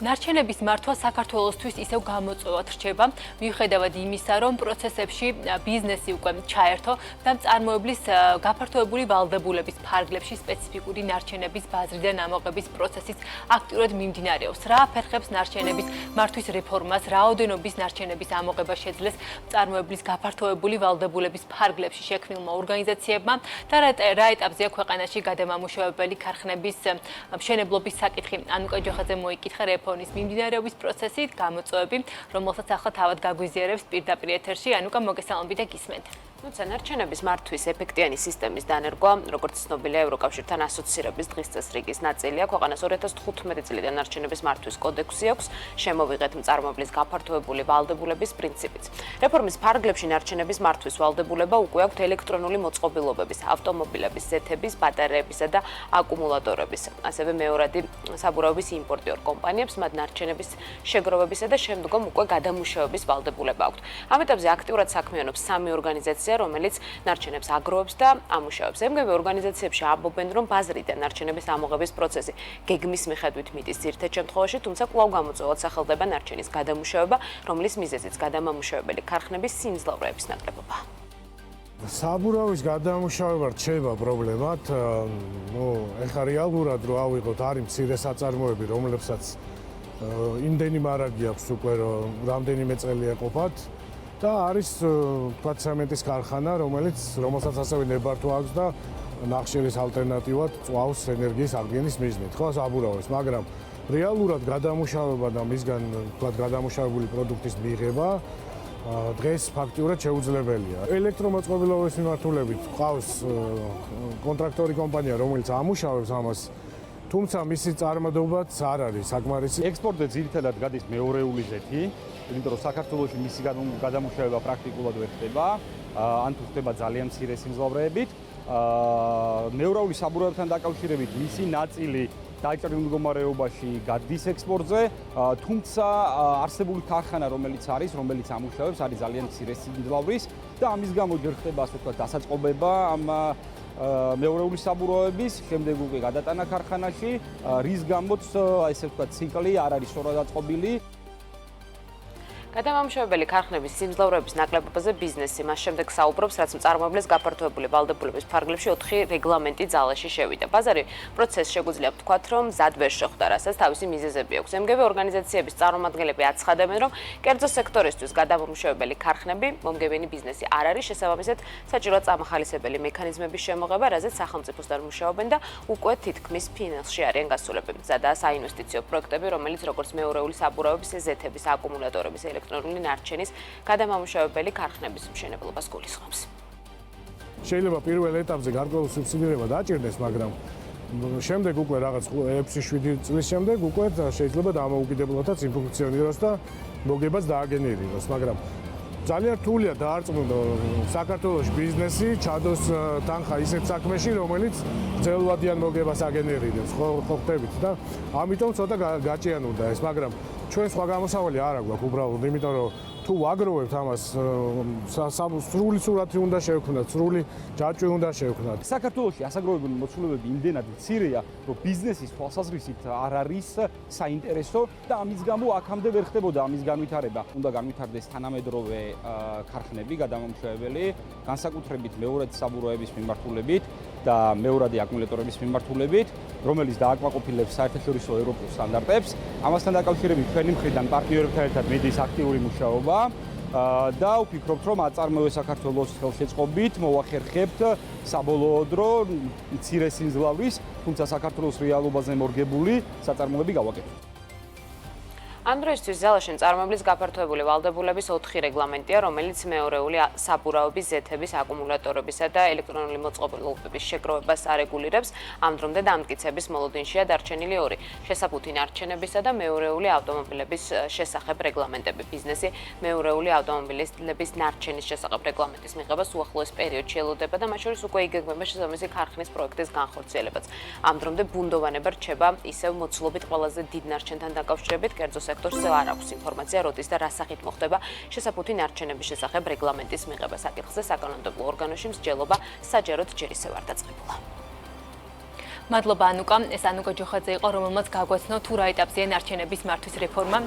ნარჩენების მართვა საქართველოსთვის ისევ გამოწვევად რჩება, მიუხედავად იმისა, რომ პროცესებში ბიზნესი უკვე ჩაერთო და მწარმოებლის გაფართოებული ვალდებულების ფარგლებში სპეციფიკური ნარჩენების ბაზრიდან ამოღების პროცესიც აქტიურად მიმდინარეობს. რა აფერხებს ნარჩენების მართვის რეფორმას, რაოდენობის ნარჩენების ამოღება შეძლეს მწარმოებლის გაფართოებული ვალდებულების ფარგლებში შექმნილმა ორგანიზაციებმა და რა ეტაპზეა ქვეყანაში გადამამუშავებელი ქარხნების მშენებლობის საკითხი. ანუკა ჯოხაძე მოიკითხა რეფორმის მიმდინარეობის პროცესი, გამოწვევები, რომელსაც ახლა თავად გაგვიზიარებს პირდაპირ ეთერში. ანუკა, მოგესალმებით და გისმენთ. ნარჩენების მართვის ეფექტიანი სისტემის დანერგვა, როგორც ცნობილია, ევროკავშირთან ასოცირების დღის წესრიგის ნაწილია. ქვეყანას 2015 წლიდან ნარჩენების მართვის კოდექსი აქვს, შემოვიღეთ მწარმოებლის გაფართოებული ვალდებულების პრინციპიც. რეფორმის ფარგლებში ნარჩენების მართვის ვალდებულება უკვე აქვთ ელექტრონული მოწყობილობების, ავტომობილების, ზეთების, ბატარეებისა და აკუმულატორების, ასევე მეორადი საბურავების იმპორტიორ კომპანიებს მათ ნარჩენების შეგროვებისა და შემდგომ უკვე გადამუშავების ვალდებულება აქვთ. ამ ეტაპზე აქტიურად საქმიანობს სამი ორგანიზაცია, რომელიც ნარჩენებს აგროვებს და ამუშავებს. ემგები ორგანიზაციებში ამბობენ, რომ ბაზრიდან ნარჩენების ამოღების პროცესი გეგმის მიხედვით მიდის ერთ შემთხვევაში, თუმცა კვლავ გამოწვევად სახელდება ნარჩენის გადამუშავება, რომლის მიზეზიც გადამამუშავებელი ქარხნების სიმძლავრეების ნაკლებობა. საბურავის გადამუშავება რჩება პრობლემად. ეხლა რეალურად რო ავიღოთ, არის მცირე საწარმოები, რომლებსაც იმდენი მარაგი აქვს უკვე რამდენიმე წელი ეყოფათ. და არის თქვა ცემენტის ქარხანა, რომელსაც ასევე ნებართვა აქვს და ნახშირის ალტერნატივად წვავს ენერგიის აღდგენის მიზნით. ხო, საბურავებს, მაგრამ რეალურად გადამუშავება და მისგან თქვა გადამუშავებული პროდუქტის მიღება დღეს ფაქტიურად შეუძლებელია. ელექტრომოწყობილობის მიმართულებით ყავს კონტრაქტორი კომპანია, რომელიც ამუშავებს ამას, თუმცა მისი წარმოდობაც არ არის საკმარისი. ექსპორტზე ძირითადად გადის მეორეული ზეთი, იმიტომ რომ საქართველოში მისი გადამუშავება პრაქტიკულად ვერ ხდება, ან თუ ხდება ძალიან მცირე სიმძლავრეებით. ნევრალური საბურავებთან დაკავშირებით მისი ნაწილი დაჭრილ მდგომარეობაში გადის ექსპორტზე, თუმცა არსებული ქარხანა, რომელიც ამუშავებს, არის ძალიან მცირე სიმძლავრის და ამის გამო ჯერ ხდება ასე ვთქვათ დასაწყობება ამ მეორეული საბურავების, შემდეგ უკვე გადატანა ქარხანაში, რის გამოც ესე ვთქვათ ციკლი არ არის სწორად დაწყობილი. გადამამუშავებელი ქარხნების სიმძლავრეების ნაკლებობაზე ბიზნესი მას შემდეგ საუბრობს, რაც მწარმოებლის გაფართოებული ვალდებულების ფარგლებში 4 რეგლამენტი ძალაში შევიდა. ბაზარი პროცესს შეგვიძლია ვთქვათ, რომ მზად ვერ შეხვდა, რასაც თავისი მიზეზები აქვს. ემგები ორგანიზაციების წარმომადგენლები აცხადებენ, რომ კერძო სექტორისთვის გადამამუშავებელი ქარხნები, მომგებენი ბიზნესი არ არის, შესაბამისად საჭიროა წამახალისებელი მექანიზმების შემოღება, რაზეც სახელმწიფოსთან მუშაობენ და უკვე თითქმის ფინალში არიან გასულები. მზადაა საინვესტიციო პროექტები, რომელიც როგორც მეორეული საბურავების, ზეთების, აკუმულატორების, ელექტრონული ნარჩენის გადამამუშავებელი ქარხნების მშენებლობას გულისხმობს. შეიძლება პირველ ეტაპზე გარკვეულ სუბსიდირება დაჭირდეს, მაგრამ შემდეგ უკვე რაღაც 6-7 წლის შემდეგ უკვე შეიძლება დამოუკიდებლადაც იმფუნქციონიროს და მოგებას დააგენერიროს, მაგრამ ძალიან რთულია დაარწმუნო საქართველოს ბიზნესი ჩადოს თანხა ისეთ საქმეში, რომელიც ძელვადიან მოგებას აგენერირებს, ხო ხდებით და ამიტომ ცოტა გაჭიანურდა ეს, მაგრამ ჩვენ სხვა გამოსავალი არ აქვს უბრალოდ, იმიტომ რომ თუ ვაგროვებთ ამას, სრული სურათი უნდა შევქმნათ, სრული ჯაჭვი უნდა შევქმნათ. საქართველოში ასაგროვებული მოცულობები იმდენად მცირეა, რომ ბიზნესის თვალსაზრისით არ არის საინტერესო და ამის გამო აქამდე ვერ ხდებოდა ამის განვითარება. უნდა განვითარდეს თანამედროვე ქარხნები, გადამამუშავებელი, განსაკუთრებით მეორადი საბურავების მიმართულებით და მეორადი აკუმულატორების მიმართულებით, რომელიც დააკმაყოფილებს საერთაშორისო ევროპულ სტანდარტებს. ამასთან დაკავშირებით ჩვენი მხრიდან პარტნიორებთან ერთად მიდის აქტიური მუშაობა და ვფიქრობთ, რომ აწარმოე საქართველოს ხელშეწყობით მოვახერხებთ საბოლოო დრო მცირე სიმძლავრის, თუმცა საქართველოს რეალობაზე მორგებული საწარმოები გავაკეთებთ. ამ დროისთვის ზალაშენ წარმოებლის გაფართოებული ვალდებულების 4 რეგლამენტია, რომელიც მეორეული საბურავების, ზეთების, აკუმულატორებისა და ელექტრონული მოწყობილობების შეგროვებას არეგულირებს. ამ დრომდე დამტკიცების მოლოდინშია დარჩენილი 2 შესაბუთი ნარჩენებისა და მეორეული ავტომობილების შესახებ რეგლამენტები. ბიზნესი მეორეული ავტომობილების ნარჩენის შესახებ რეგლამენტის მიღებას უახლოეს პერიოდში ელოდება და მათ შორის უკვე იგეგმება შესაბამისი ქარხნის პროექტის განხორციელებაც. ამ დრომდე ბუნდოვანება რჩება ისევ მოცულობით ყველაზე დიდ ნარჩენთან დაკავშირებით, კერძო სექტორს არ აქვს ინფორმაცია, როდის და რა სახით მოხდება შესაბუთი ნარჩენების შესახებ რეგლამენტის მიღება. საკითხზე საკანონმდებლო ორგანოში მსჯელობა საჯაროდ ჯერ ისევ არ დაწყებულა. მადლობა ანუკა, ეს ანუკა ჯოხაძე იყო, რომელმაც გაგვაცნო თუ რა ეტაპზეა ნარჩენების მართვის რეფორმა.